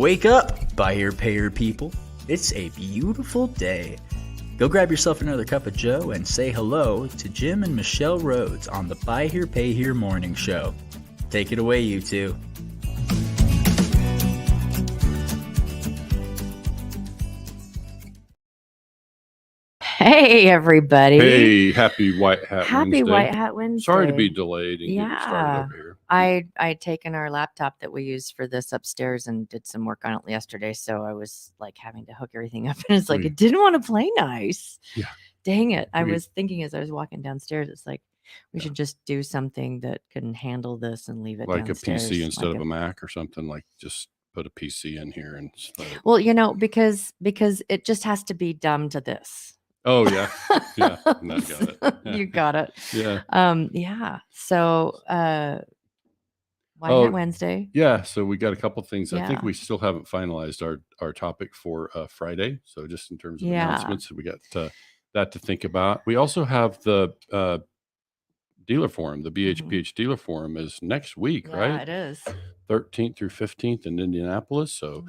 Wake up, buy here, pay here people. It's a beautiful day. Go grab yourself another cup of joe and say hello to Jim and Michelle Rhoads on the Buy Here, Pay Here Morning Show. Take it away, you two. Hey, everybody. Hey, happy White Hat Wednesday. Happy White Hat Wednesday. Sorry to be delayed and getting started over here. I'd taken our laptop that we use for this upstairs and did some work on it yesterday. So I was like having to hook everything up. And it's like, it didn't want to play nice. Yeah. Dang it. I was thinking as I was walking downstairs, it's like, we should just do something that can handle this and leave it like downstairs. A PC instead of a Mac or something, like just put a PC in here and well, because it just has to be dumb to this. Oh yeah. Yeah. No, got it. Yeah. You got it. Yeah. Yeah. So White Hat Wednesday. Yeah. So we got a couple things. Yeah. I think we still haven't finalized our topic for Friday. So just in terms of announcements, we got that to think about. We also have the dealer forum. The BHPH dealer forum is next week, right? Yeah, it is. 13th through 15th in Indianapolis. So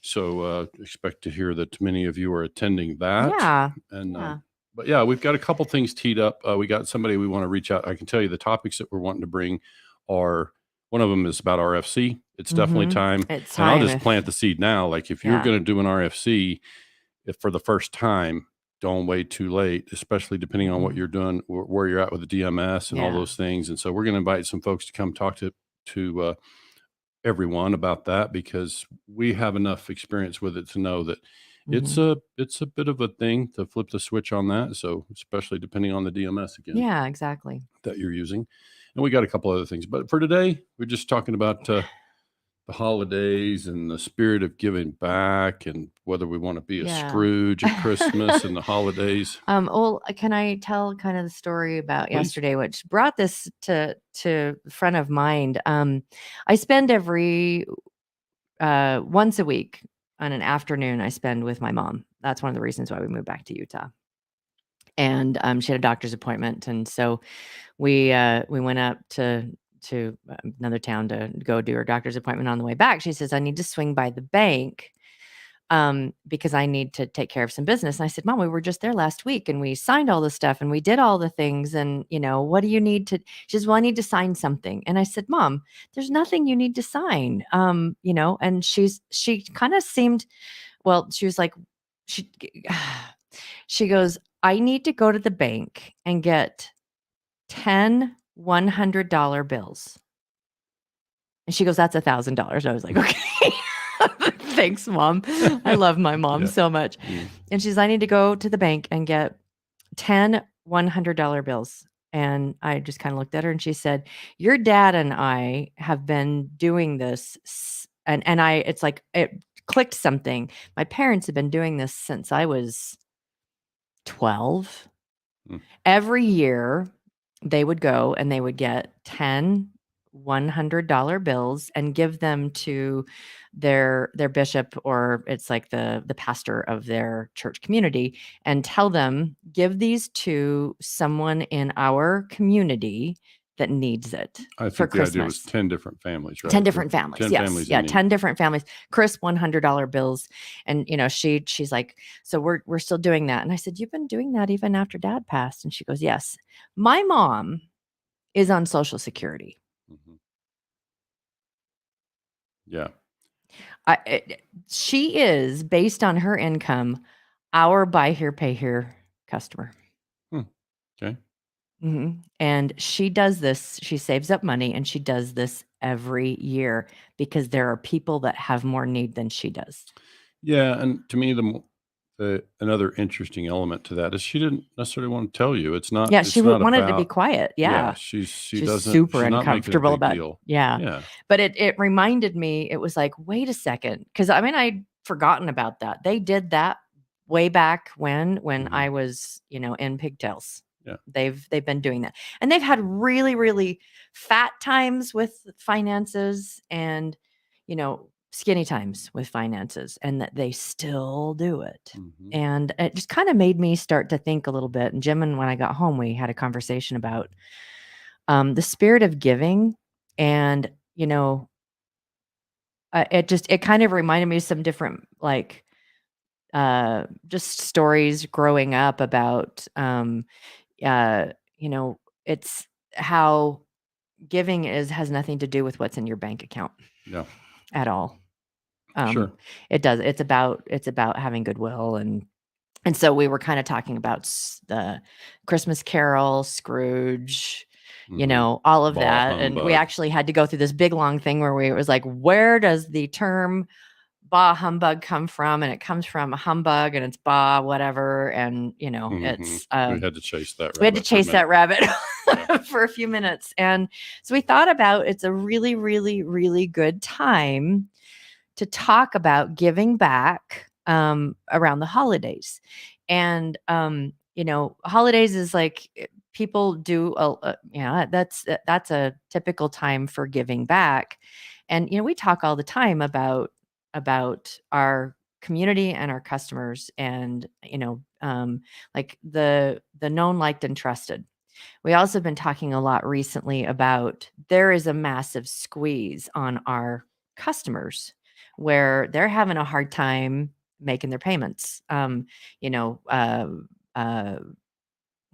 So expect to hear that many of you are attending that. Yeah. And but yeah, we've got a couple things teed up. We got somebody we want to reach out. I can tell you the topics that we're wanting to bring are, one of them is about RFC. It's definitely time. It's time. And I'll just plant the seed now. Like if you're going to do an RFC, if for the first time, don't wait too late, especially depending on what you're doing, where you're at with the DMS and all those things. And so we're going to invite some folks to come talk to everyone about that, because we have enough experience with it to know that it's a bit of a thing to flip the switch on that. So especially depending on the DMS again. Yeah, exactly. That you're using. And we got a couple other things, but for today, we're just talking about the holidays and the spirit of giving back, and whether we want to be a Scrooge at Christmas and the holidays. Well, can I tell kind of the story about yesterday, which brought this to front of mind? I spend every once a week on an afternoon I spend with my mom. That's one of the reasons why we moved back to Utah. And she had a doctor's appointment, and so we went up to another town to go do her doctor's appointment. On the way back, she says, I need to swing by the bank because I need to take care of some business. And I said, Mom, we were just there last week and we signed all the stuff and we did all the things. And, what do you need to? She says, well, I need to sign something. And I said, Mom, there's nothing you need to sign. And she kind of seemed, well, she was like, she goes, I need to go to the bank and get 10 $100 bills. And she goes, that's $1,000. I was like, okay, thanks, Mom. I love my mom so much. And she says, I need to go to the bank and get 10 $100 bills. And I just kind of looked at her and she said, your dad and I have been doing this. And it's like, it clicked something. My parents have been doing this since I was 12. Every year they would go and they would get 10 $100 bills and give them to their bishop, or it's like the pastor of their church community, and tell them, give these to someone in our community that needs it. I think for Christmas. Idea was 10 different families, right? 10 different families. 10 yes. Families 10 different families. Chris, $100 bills. And, she's like, so we're still doing that. And I said, you've been doing that even after Dad passed? And she goes, yes. My mom is on Social Security. Yeah. She is, based on her income, our buy here, pay here customer. Okay. And she does this. She saves up money and she does this every year because there are people that have more need than she does. Yeah. And to me, another interesting element to that is she didn't necessarily want to tell you. It's not. Yeah, she wanted to be quiet. Yeah, she's super uncomfortable about it. Yeah. But it reminded me. It was like, wait a second, because I'd forgotten about that. They did that way back when I was in pigtails. Yeah. They've been doing that, and they've had really, really fat times with finances, and skinny times with finances, and that they still do it. And it just kind of made me start to think a little bit. And Jim, and when I got home, we had a conversation about the spirit of giving. And it kind of reminded me of some different, like, just stories growing up about, it's how giving has nothing to do with what's in your bank account Yeah. at all. Sure. It does. It's about having goodwill, and so we were kind of talking about the Christmas Carol, Scrooge, all of Bah that. And we humbug. actually had to go through this big long thing where it was like, where does the term bah humbug come from? And it comes from humbug, and it's bah whatever. And it's We had to chase that rabbit. we had to chase that rabbit Yeah. for a few minutes. And so we thought about, it's a really, really, really good time to talk about giving back around the holidays. And holidays is like, people do that's a typical time for giving back. And we talk all the time about our community and our customers, and like the known, liked, and trusted. We also have been talking a lot recently about, there is a massive squeeze on our customers where they're having a hard time making their payments. We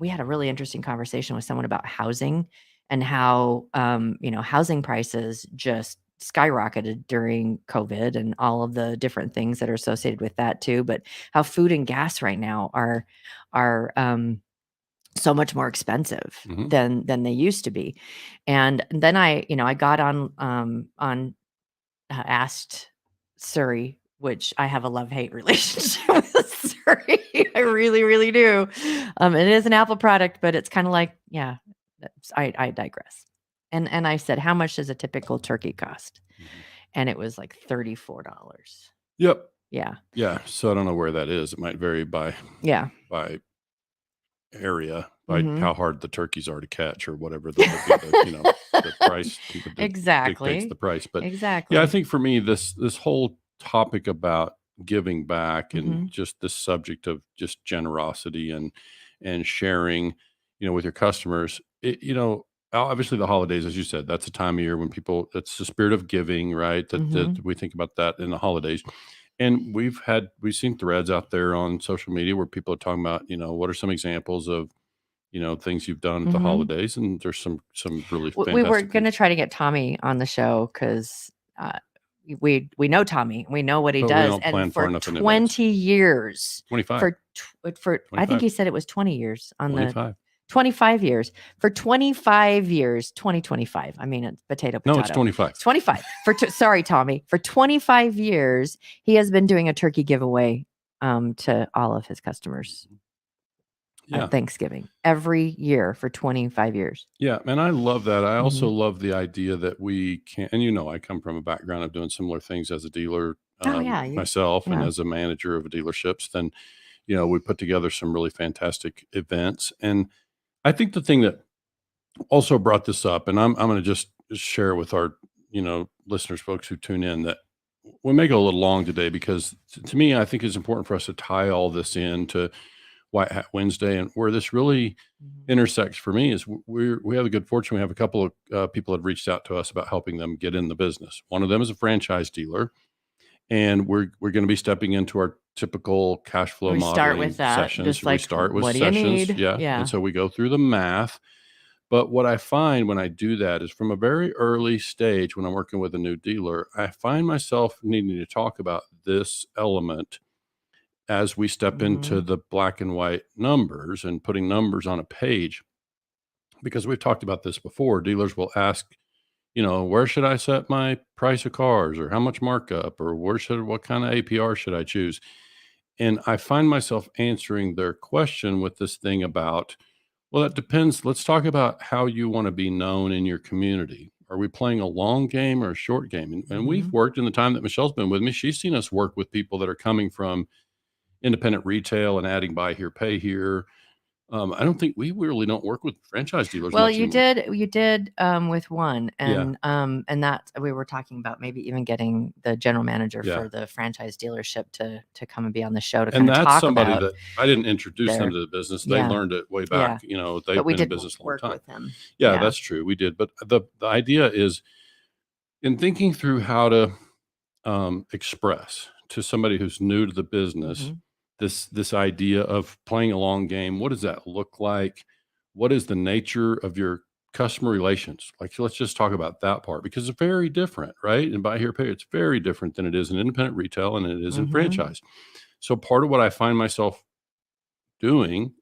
had a really interesting conversation with someone about housing, and how, housing prices just skyrocketed during COVID, and all of the different things that are associated with that too. But how food and gas right now are so much more expensive than they used to be. And then I got on Asked Surrey, which I have a love-hate relationship with Surrey. I really, really do. It is an Apple product, but it's kind of like, yeah, I digress. And I said, how much does a typical turkey cost? And it was like $34. Yep. Yeah. Yeah. So I don't know where that is. It might vary by area, by how hard the turkeys are to catch, or whatever the price dictates the price. But exactly. yeah, I think for me, this whole topic about giving back, and just this subject of just generosity and sharing, with your customers, obviously the holidays, as you said, that's a time of year when people, it's the spirit of giving, right? That we think about that in the holidays. And we've seen threads out there on social media where people are talking about, what are some examples of, things you've done at the holidays. And there's some really fantastic we were going to things. try to get Tommy on the show, because we know Tommy, we know what he But does. we don't plan and far for enough in 20 years, 25. for I think he said it was 20 years on 25. the 25 years. For 25 years, 2025. I mean, it's potato. No, it's 25. It's 25. Sorry, Tommy. For 25 years, he has been doing a turkey giveaway to all of his customers at Thanksgiving every year for 25 years. Yeah, and I love that. I also love the idea that we can, and I come from a background of doing similar things as a dealer myself, and as a manager of dealerships. Then, we put together some really fantastic events. And I think the thing that also brought this up, and I'm going to just share with our, listeners, folks who tune in, that we may go a little long today, because to me, I think it's important for us to tie all this into White Hat Wednesday. And where this really intersects for me is we have the good fortune. We have a couple of people that have reached out to us about helping them get in the business. One of them is a franchise dealer, and we're going to be stepping into our typical cash flow modeling sessions. We start with sessions. Yeah. And so we go through the math. But what I find when I do that is, from a very early stage, when I'm working with a new dealer, I find myself needing to talk about this element as we step into the black and white numbers and putting numbers on a page. Because we've talked about this before. Dealers will ask, where should I set my price of cars, or how much markup, or what kind of APR should I choose? And I find myself answering their question with this thing about, well, that depends. Let's talk about how you want to be known in your community. Are we playing a long game or a short game? And we've worked, in the time that Michelle's been with me, she's seen us work with people that are coming from independent retail and adding buy here, pay here. I don't think we really don't work with franchise dealers. Well, much you anymore. did with one, and that we were talking about maybe even getting the general manager for the franchise dealership to come and be on the show to kind of talk about. And that's somebody that I didn't introduce them to the business. They learned it way back. They've been in business a long time. With them. Yeah, that's true. We did. But the idea is, in thinking through how to express to somebody who's new to the business this idea of playing a long game? What does that look like? What is the nature of your customer relations? Like, let's just talk about that part, because it's very different, right? And buy here, pay, it's very different than it is in independent retail and it is in franchise. So part of what I find myself doing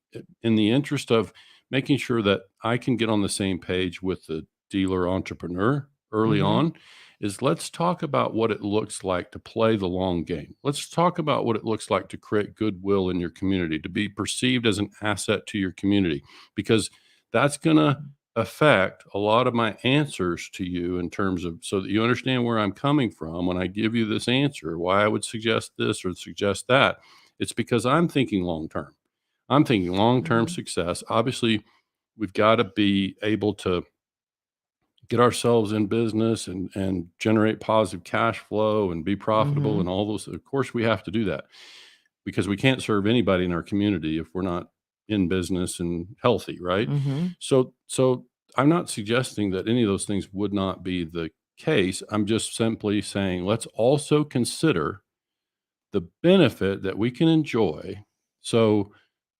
in the interest of making sure that I can get on the same page with the dealer entrepreneur early on is, let's talk about what it looks like to play the long game. Let's talk about what it looks like to create goodwill in your community, to be perceived as an asset to your community, because that's going to affect a lot of my answers to you in terms of, so that you understand where I'm coming from when I give you this answer, why I would suggest this or suggest that. It's because I'm thinking long term. I'm thinking long-term success. Obviously, we've got to be able to get ourselves in business and generate positive cash flow and be profitable and all those. Of course, we have to do that, because we can't serve anybody in our community if we're not in business and healthy, right? So I'm not suggesting that any of those things would not be the case. I'm just simply saying, let's also consider the benefit that we can enjoy. So,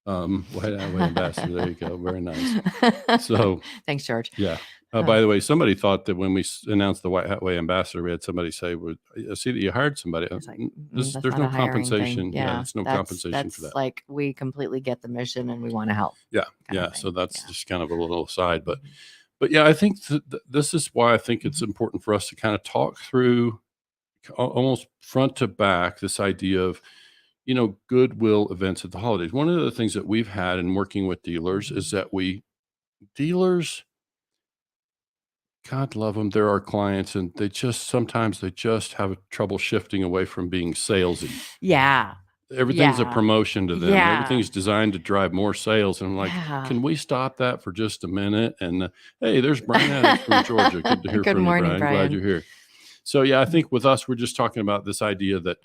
White Highway Ambassador, there you go. Very nice. So, thanks, George. yeah. By the way, somebody thought that when we announced the White Highway Ambassador, we had somebody say, "Well, I see that you hired somebody." It's like, There's that's no not a hiring thing. compensation. Yeah, there's no compensation that's for that. like, we completely get the mission and we want to help. Yeah, kind of yeah. thing. So that's just kind of a little aside, but yeah, I think this is why I think it's important for us to kind of talk through almost front to back this idea of, goodwill events at the holidays. One of the things that we've had in working with dealers is that dealers, God love them, they're our clients, and sometimes they just have trouble shifting away from being salesy. Yeah. Everything's a promotion to them, and Yeah. everything's designed to drive more sales. And I'm like, can we stop that for just a minute? And hey, there's Brian Adams from Georgia. Good to hear Good from morning, you, Brian. Glad you're here. So yeah, I think with us, we're just talking about this idea that,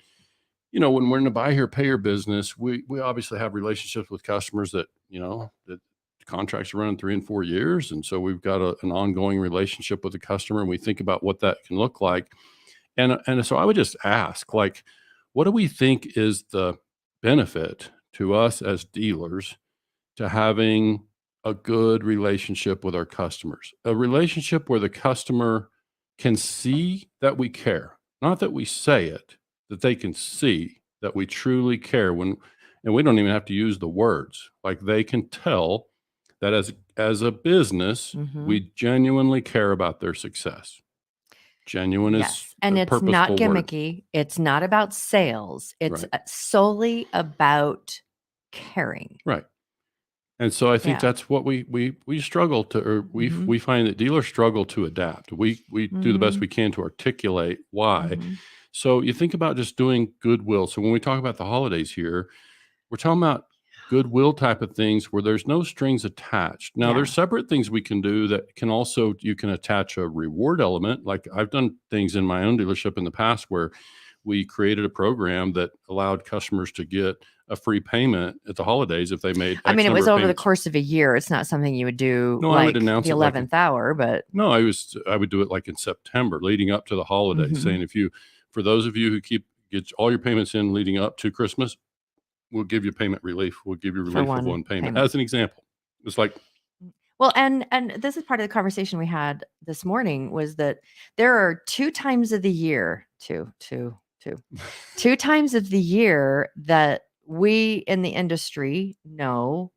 when we're in the buy here, pay here business, we obviously have relationships with customers that, that contracts are running 3 and 4 years. And so we've got an ongoing relationship with the customer, and we think about what that can look like. And so I would just ask, like, what do we think is the benefit to us as dealers to having a good relationship with our customers? A relationship where the customer can see that we care, not that we say it, that they can see that we truly care, and we don't even have to use the words. Like, they can tell that as a business, we genuinely care about their success. Genuine is and a it's not purposeful word. gimmicky. It's not about sales. It's solely about caring. Right. And so I think that's what we struggle to, or we find that dealers struggle to adapt. We do the best we can to articulate why. So you think about just doing goodwill. So when we talk about the holidays here, we're talking about goodwill type of things where there's no strings attached. Now, there's separate things we can do that can also, you can attach a reward element. Like, I've done things in my own dealership in the past where we created a program that allowed customers to get a free payment at the holidays if they made X it was over payments. the course of a year. It's not something you would do I would announce the it 11th hour, but no, I would do it like in September leading up to the holidays, saying, for those of you who get all your payments in leading up to Christmas, we'll give you payment relief. We'll give you relief of one payment. As an example. It's like, well, and this is part of the conversation we had this morning, was that there are 2 times of the year, two times of the year that we in the industry know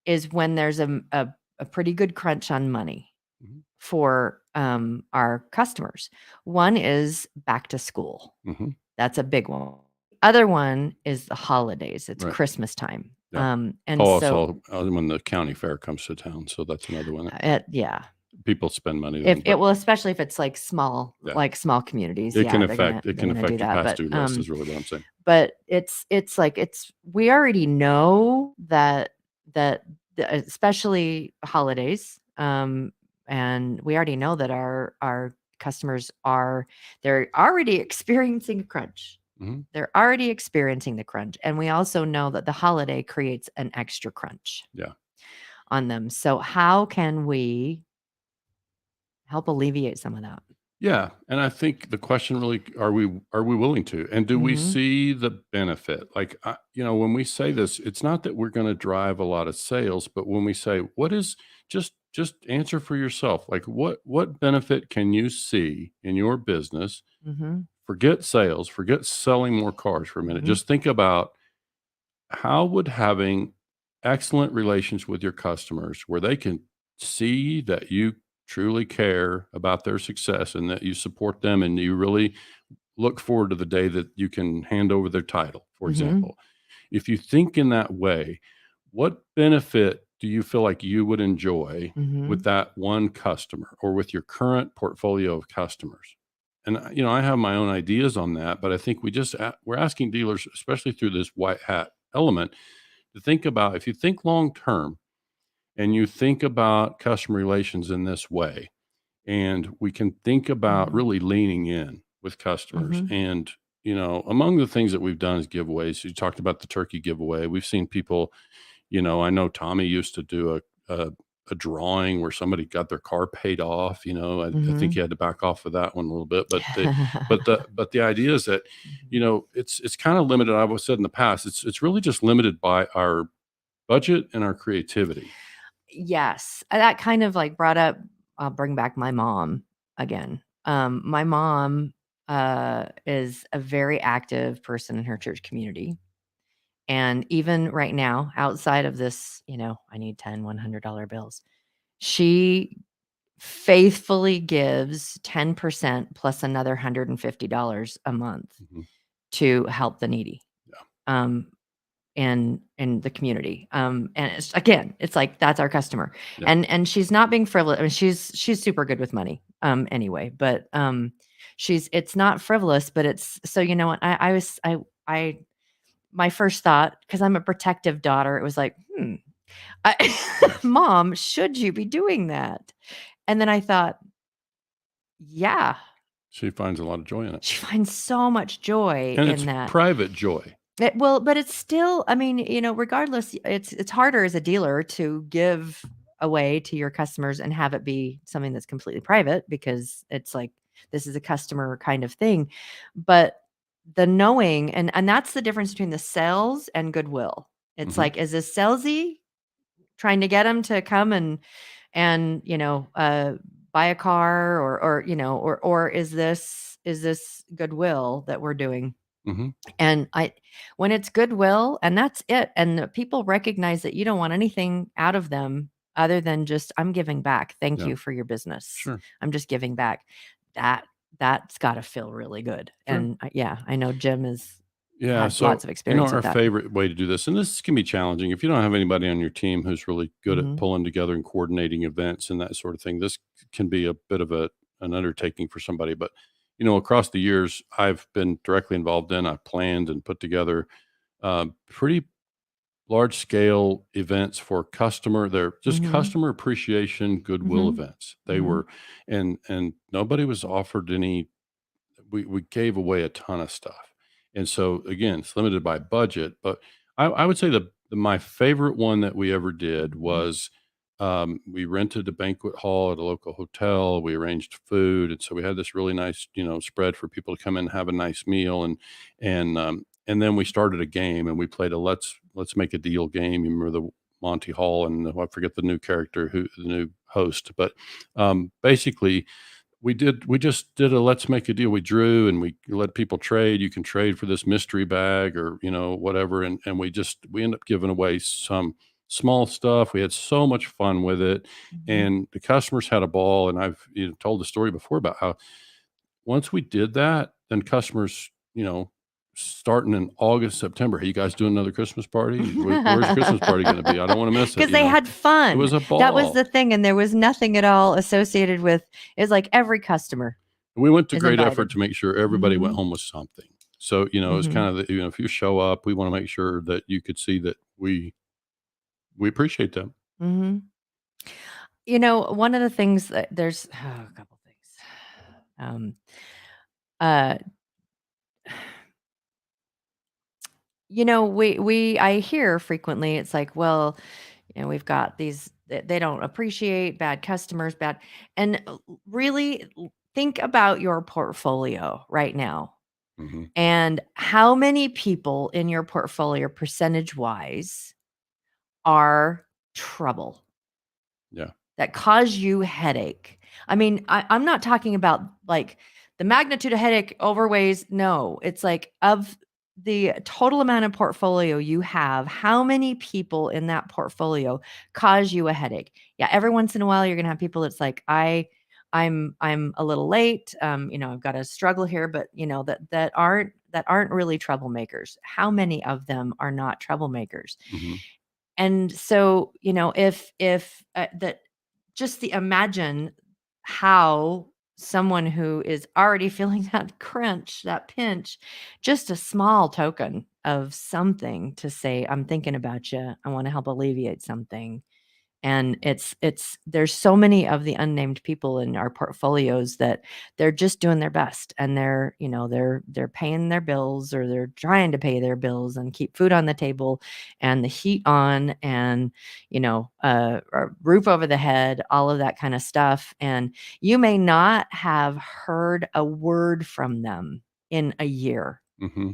is when there's a pretty good crunch on money for our customers. One is back to school. That's a big one. Other one is the holidays. It's Christmas time. And also when the county fair comes to town. So that's another one. People spend money. Especially if it's like small communities. It can affect your past due list is really what I'm saying. But we already know that especially holidays, and we already know that our customers they're already experiencing a crunch. They're already experiencing the crunch. And we also know that the holiday creates an extra crunch on them. So how can we help alleviate some of that? Yeah, and I think the question really, are we willing to, and do we Mhm. see the benefit? Like, when we say this, it's not that we're going to drive a lot of sales, but when we say, what is, just answer for yourself. Like, what benefit can you see in your business? Mhm. Forget sales, forget selling more cars for a minute. Mhm. Just think about, how would having excellent relations with your customers, where they can see that you truly care about their success and that you support them and you really look forward to the day that you can hand over their title, for Mhm. example. If you think in that way, what benefit do you feel like you would enjoy with Mhm. that one customer or with your current portfolio of customers? And I have my own ideas on that, but I think we're asking dealers, especially through this white hat element, to think about, if you think long term and you think about customer relations in this way, and we can think about Mhm. really leaning in with customers. Mhm. And among the things that we've done is giveaways. You talked about the turkey giveaway. We've seen people, I know Tommy used to do a drawing where somebody got their car paid off. I think he Mhm. had to back off of that one a little bit, but the idea is that, Mhm. it's kind of limited. I've said in the past, it's really just limited by our budget and our creativity. Yes, that kind of like brought up. I'll bring back my mom again. My mom is a very active person in her church community. And even right now, outside of this, I need 10 $100 bills. She faithfully gives 10% plus another $150 a month Mhm. to help the needy. Yeah. Um, in the community. And it's, again, it's like that's our customer. Yeah. And she's not being frivolous. I mean, she's super good with money. Anyway, but it's not frivolous, but it's so you know what I my first thought, because I'm a protective daughter, it was like, Yeah. Mom, should you be doing that? And then I thought, yeah, She finds a lot of joy in it. she finds so much joy And in it's that. private joy. Well, but it's still, I mean, regardless, it's harder as a dealer to give away to your customers and have it be something that's completely private, because it's like this is a customer kind of thing. But the knowing, and that's the difference between the sales and goodwill. It's Mhm. like, is this salesy trying to get them to come and buy a car, or is this goodwill that we're doing? Mhm. And when it's goodwill and that's it, and the people recognize that you don't want anything out of them other than just, I'm giving back. Thank Yeah. you for your business. Sure. I'm just giving back. That that's got to feel really good. Sure. And yeah, I know Jim has Yeah. had So, lots of experience our with that. favorite way to do this, and this can be challenging if you don't have anybody on your team who's really good at Mhm. pulling together and coordinating events and that sort of thing. This can be a bit of an undertaking for somebody. But, across the years, I've been directly involved in, I've planned and put together pretty large scale events for they're just Mhm. customer appreciation goodwill Mhm. events. They Mhm. were, and nobody was offered any. We gave away a ton of stuff, and so again, it's limited by budget. But I would say my favorite one that we ever did Mhm. was, we rented a banquet hall at a local hotel. We arranged food, and so we had this really nice spread for people to come in and have a nice meal, and then we started a game, and we played a let's make a deal game. You remember the Monty Hall, and I forget the new character, the new host, but basically we just did a let's make a deal. We drew and we let people trade. You can trade for this mystery bag or whatever, and we end up giving away some small stuff. We had so much fun with it, Mhm. and the customers had a ball. And I've told the story before about how once we did that, then customers, starting in August, September, hey, you guys doing another Christmas party? Where's your Christmas party going to be? I don't want to miss it. Because they had It fun. was a That was ball. the thing, and there was nothing at all associated with it. Was like every customer We went to is great effort invited. to make sure everybody went Mhm. home with something. So, it's Mhm. kind of if you show up, we want to make sure that you could see that we appreciate them. Mhm. One of the things that there's a couple things. Um, uh, we I hear frequently it's like, well, we've got these they don't appreciate bad customers, bad, and really think about your portfolio right now Mm-hmm. and how many people in your portfolio, percentage wise, are trouble. Yeah. That cause you headache. I mean, I'm not talking about like the magnitude of headache overweighs. No, it's like of the total amount of portfolio you have, how many people in that portfolio cause you a headache? Yeah, every once in a while you're gonna have people that's like, I'm a little late. I've got a struggle here, but that aren't really troublemakers. How many of them are not troublemakers? Mm-hmm. And so, if that just the imagine how someone who is already feeling that crunch, that pinch, just a small token of something to say, I'm thinking about you. I want to help alleviate something. And it's there's so many of the unnamed people in our portfolios that they're just doing their best, and they're paying their bills, or they're trying to pay their bills and keep food on the table and the heat on, and a roof over the head, all of that kind of stuff. And you may not have heard a word from them in a year, Mm-hmm.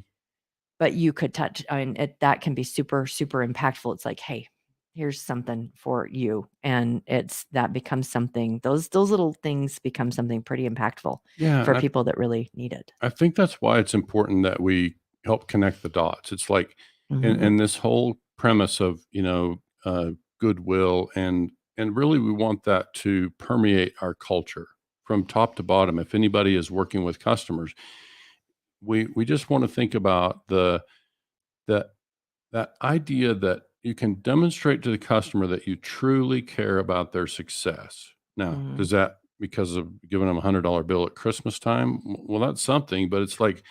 but you could touch. I mean, that can be super, super impactful. It's like, hey, here's something for you, and that becomes something. Those little things become something pretty impactful Yeah. for people that really need it. I think that's why it's important that we help connect the dots. It's like, Mhm. and this whole premise of, goodwill, and really we want that to permeate our culture from top to bottom. If anybody is working with customers, we just want to think about that that idea that you can demonstrate to the customer that you truly care about their success. Now, Mhm. does that because of giving them $100 bill at Christmas time? Well, that's something, but it's like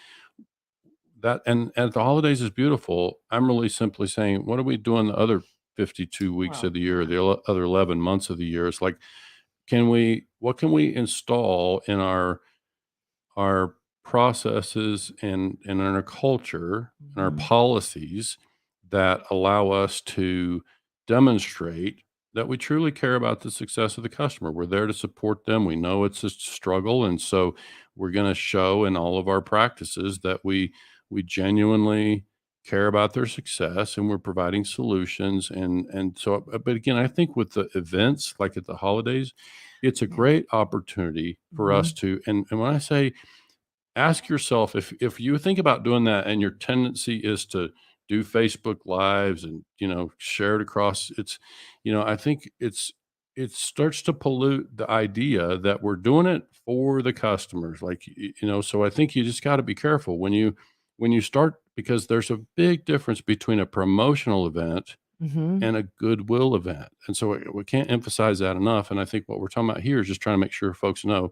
that. And the holidays is beautiful. I'm really simply saying, what are we doing the other 52 weeks Well, of the year, yeah. the other 11 months of the year? It's like, what can we install in our processes and in our culture and our Mhm. policies that allow us to demonstrate that we truly care about the success of the customer. We're there to support them. We know it's a struggle, and so we're going to show in all of our practices that we genuinely care about their success, and we're providing solutions. And so, but again, I think with the events like at the holidays, it's a Yeah. great opportunity for us Mhm. to, and when I say, ask yourself, if you think about doing that and your tendency is to do Facebook lives and share it across, I think it starts to pollute the idea that we're doing it for the customers, like so I think you just got to be careful when you start, because there's a big difference between a promotional event Mhm. and a goodwill event. And so we can't emphasize that enough. And I think what we're talking about here is just trying to make sure folks know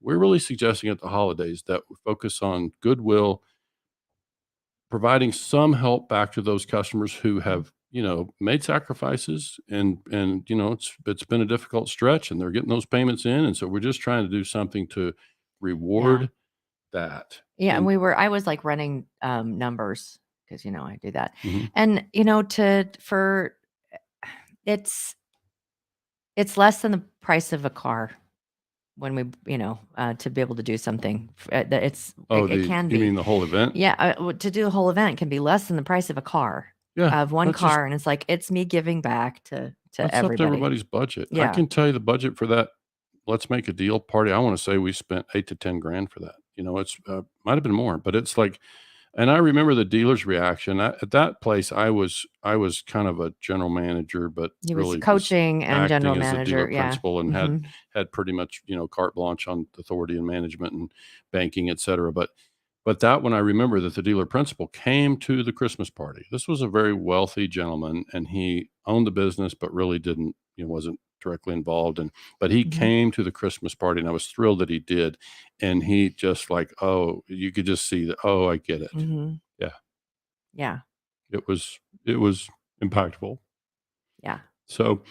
we're really suggesting at the holidays that we focus on goodwill, providing some help back to those customers who have, made sacrifices, and it's been a difficult stretch and they're getting those payments in. And so we're just trying to do something to Yeah. reward that. Yeah, and And I was like running numbers because I do that. mhm, And to for it's less than the price of a car when we to be able to do something. It can you be. mean the whole event? Yeah, to do the whole event can be less than the price of a car, Yeah, of one that's just car, and it's like it's me giving back to that's up to everybody. everybody's budget. I Yeah. can tell you the budget for that let's make a deal party. I want to say we spent 8 to 10 grand for that. It's might have been more, but it's like, and I remember the dealer's reaction. At that place, I was kind of a general manager, but He was really was coaching and general acting as the dealer manager. Yeah. principal, and had Mhm. had pretty much carte blanche on authority and management and banking, et cetera. But that one, I remember that the dealer principal came to the Christmas party. This was a very wealthy gentleman, and he owned the business, but really didn't, wasn't directly involved. But he Mhm. came to the Christmas party, and I was thrilled that he did. And he just like, oh, you could just see that. Oh, I get it. Mhm. Yeah, Yeah. it was impactful. Yeah. So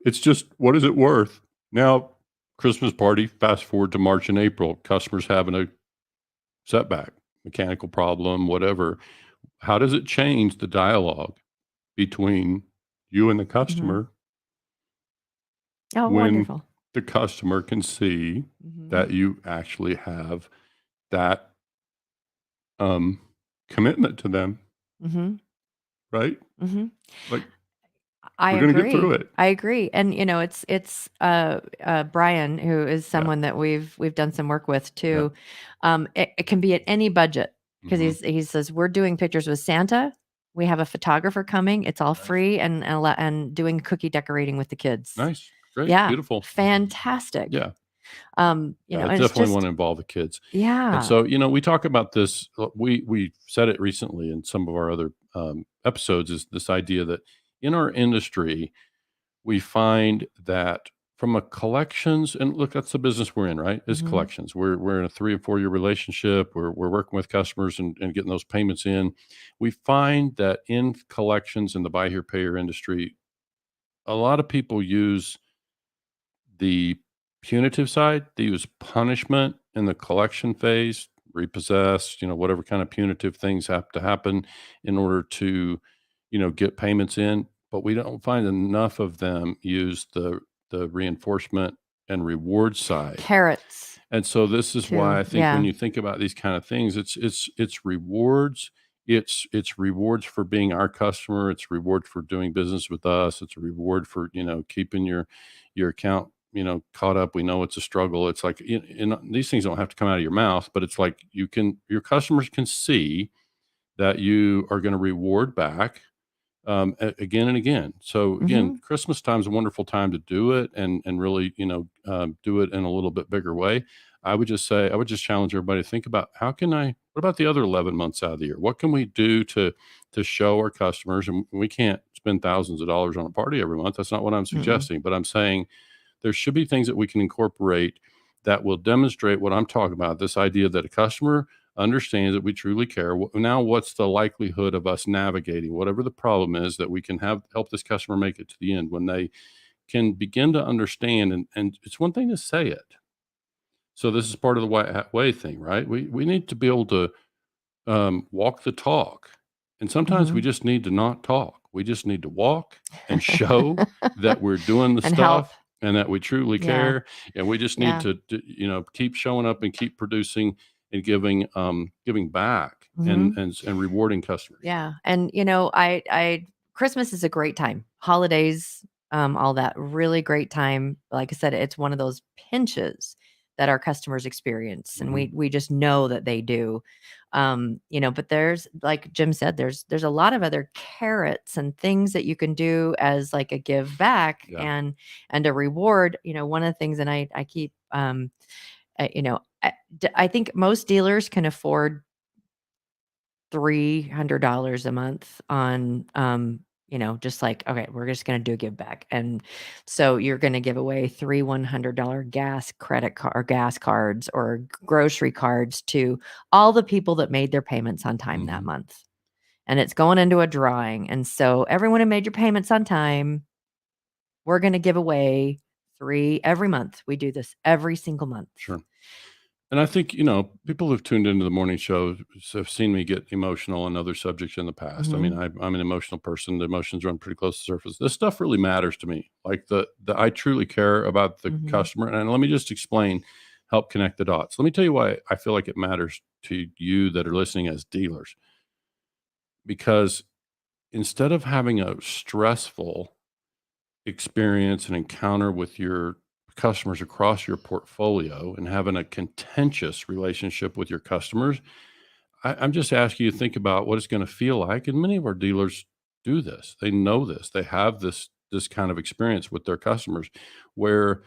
it's just, what is it worth? Now, Christmas party, fast forward to March and April, customers having a setback, mechanical problem, whatever. How does it change the dialogue between you and the Mhm. customer Oh, when wonderful. the customer can see that you actually have that commitment to them, right? Like, I we're going to get through agree. it. I agree. And it's Brian, who is someone that we've done some work with too. It can be at any budget, because he says, we're doing pictures with Santa. We have a photographer coming. It's all free, and doing cookie decorating with the kids. Nice. Great. Yeah. Beautiful. Fantastic. Yeah. I and it's definitely just, want to involve the kids. yeah. And so, we talk about this. We said it recently in some of our other episodes, is this idea that in our industry, we find that from a collections, and look, that's the business we're in, right? Is collections. We're in a 3 or 4 year relationship. We're working with customers and getting those payments in. We find that in collections in the buy here, pay here industry, a lot of people use the punitive side. They use punishment in the collection phase, repossess, whatever kind of punitive things have to happen in order to, get payments in. But we don't find enough of them use the reinforcement and reward side. Carrots. And so this is why I think when you think about these kind of things, it's rewards. It's rewards for being our customer. It's reward for doing business with us. It's a reward for, keeping your account, caught up. We know it's a struggle. It's like, these things don't have to come out of your mouth, but it's like your customers can see that you are going to reward back again and again. So again, Christmas time is a wonderful time to do it and really, do it in a little bit bigger way. I would just challenge everybody to think about what about the other 11 months out of the year? What can we do to show our customers? And we can't spend thousands of dollars on a party every month. That's not what I'm suggesting, but I'm saying there should be things that we can incorporate that will demonstrate what I'm talking about. This idea that a customer understands that we truly care. Now, what's the likelihood of us navigating whatever the problem is, that we can help this customer make it to the end when they can begin to understand? And it's one thing to say it. So this is part of the white hat way thing, right? We need to be able to walk the talk. And sometimes we just need to not talk. We just need to walk and show that we're doing the And stuff help. and that we truly Yeah. care. And we just need Yeah. to keep showing up and keep producing and giving back and rewarding customers. Yeah. And I Christmas is a great time. Holidays, all that, really great time. Like I said, it's one of those pinches that our customers experience, and we just know that they do. But there's, like Jim said, there's a lot of other carrots and things that you can do as like a give back and a reward. One of the things, and I keep I think most dealers can afford $300 a month on just like, okay, we're just going to do a give back. And so you're going to give away 3 $100 gas credit card or gas cards or grocery cards to all the people that made their payments on time that month. And it's going into a drawing. And so everyone who made your payments on time, we're going to give away 3 every month. We do this every single month. Sure. And I think, people who've tuned into the morning show have seen me get emotional on other subjects in the past. I mean, I'm an emotional person. The emotions run pretty close to the surface. This stuff really matters to me. Like I truly care about the customer. And let me just help connect the dots. Let me tell you why I feel like it matters to you that are listening as dealers. Because instead of having a stressful experience and encounter with your customers across your portfolio and having a contentious relationship with your customers, I'm just asking you to think about what it's going to feel like. And many of our dealers do this. They know this. They have this kind of experience with their customers, where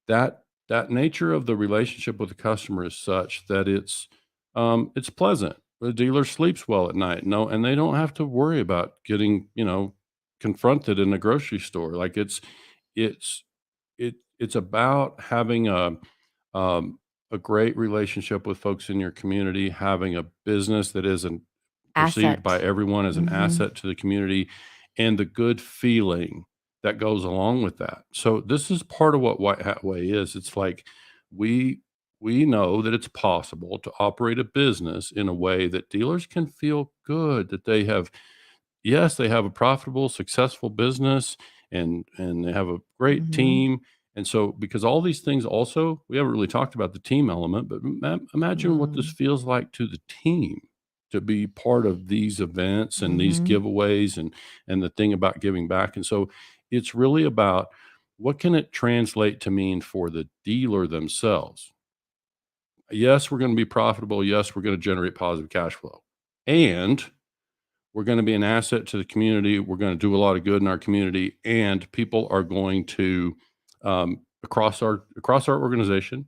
that nature of the relationship with the customer is such that it's pleasant. The dealer sleeps well at night. No, and they don't have to worry about getting confronted in a grocery store. Like it's about having a great relationship with folks in your community, having a business that isn't perceived by everyone as an asset to the community, and the good feeling that goes along with that. So this is part of what White Hat Way is. It's like we know that it's possible to operate a business in a way that dealers can feel good that they have a profitable, successful business, and they have a great team, And so, because all these things also, we haven't really talked about the team element, but imagine what this feels like to the team to be part of these events and these giveaways and the thing about giving back. And so it's really about what can it translate to mean for the dealer themselves? Yes, we're going to be profitable. Yes, we're going to generate positive cash flow. And we're going to be an asset to the community. We're going to do a lot of good in our community, and people are going to across our organization,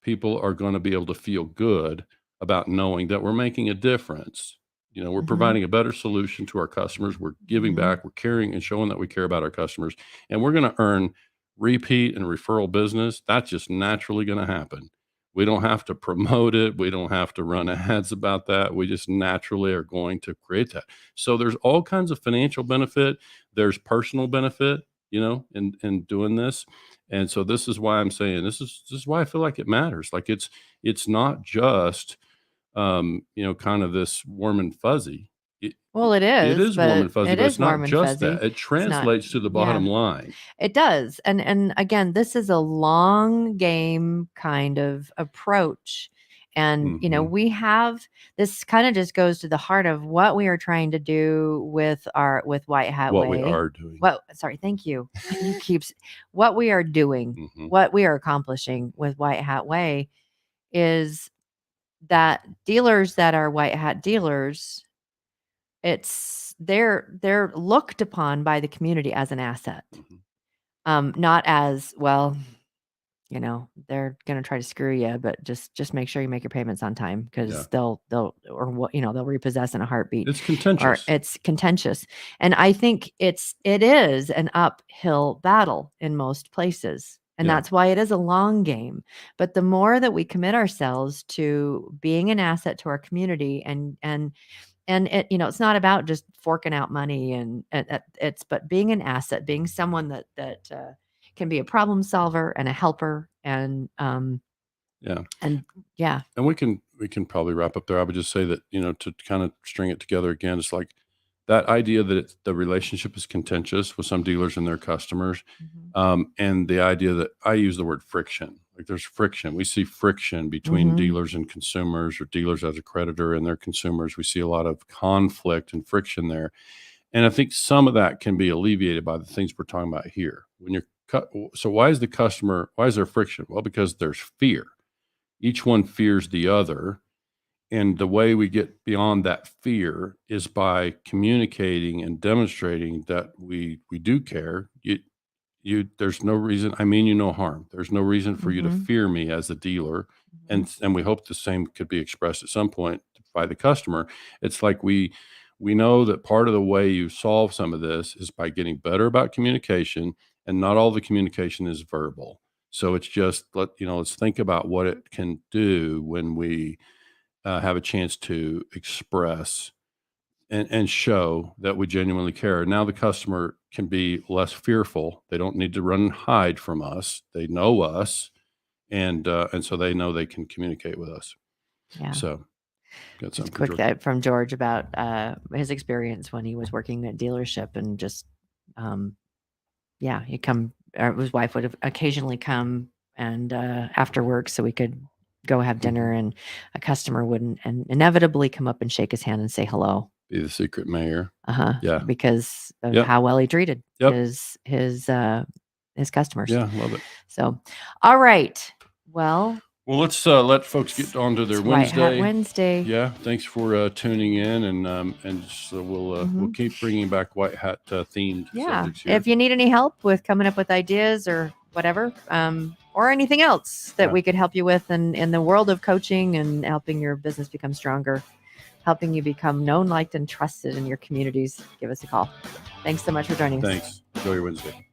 people are going to be able to feel good about knowing that we're making a difference. You know, we're providing a better solution to our customers. We're giving back. We're caring and showing that we care about our customers, and we're going to earn repeat and referral business. That's just naturally going to happen. We don't have to promote it. We don't have to run ads about that. We just naturally are going to create that. So there's all kinds of financial benefit. There's personal benefit, you know, in doing this. And so this is why I'm saying this is why I feel like it matters. Like it's not just you know, kind of this warm and fuzzy. Well, it It is, is warm and but fuzzy, it but is it's not warm and just fuzzy. that. It It's not, translates to the bottom line. it does. And again, this is a long game kind of approach. And, you know, we have this kind of just goes to the heart of what we are trying to do with White Hat What Way. we are doing. Well, sorry, thank you. What we are doing, what we are accomplishing with White Hat Way is that dealers that are White Hat dealers, they're looked upon by the community as an asset. Not as, well, you know, they're going to try to screw you, but just make sure you make your payments on time, because they'll repossess in a heartbeat. It's contentious. Or it's contentious. And I think it is an uphill battle in most places. And that's why it is a long game. But the more that we commit ourselves to being an asset to our community, and it, you know, it's not about just forking out money and but being an asset, being someone that can be a problem solver and a helper, and and we can probably wrap up there. I would just say that, you know, to kind of string it together again, it's like that idea that the relationship is contentious with some dealers and their customers, and the idea that I use the word friction. Like there's friction. We see friction between dealers and consumers, or dealers as a creditor and their consumers. We see a lot of conflict and friction there. And I think some of that can be alleviated by the things we're talking about here. So why is there friction? Well, because there's fear. Each one fears the other. And the way we get beyond that fear is by communicating and demonstrating that we do care. There's no reason, I mean you no harm. There's no reason for you to fear me as a dealer. And we hope the same could be expressed at some point by the customer. It's like we know that part of the way you solve some of this is by getting better about communication, and not all the communication is verbal. So it's just, let's think about what it can do when we have a chance to express and show that we genuinely care. Now the customer can be less fearful. They don't need to run and hide from us. They know us, and so they know they can communicate with us. Yeah. So, got just a quick thought from George about his experience when he was working at dealership, and just his wife would occasionally come and after work, so we could go have dinner, and a customer wouldn't and inevitably come up and shake his hand and say hello. Be the secret mayor. Yeah. Because of how well he treated his customers. Yeah, love it. So, all right. Well, let's let folks get on to their Wednesday. White Hat Wednesday. Yeah, thanks for tuning in, and so we'll keep bringing back White Hat themed subjects here. If you need any help with coming up with ideas or whatever, or anything else that we could help you with in the world of coaching and helping your business become stronger, helping you become known, liked, and trusted in your communities, give us a call. Thanks so much for joining us. Thanks. Enjoy your Wednesday.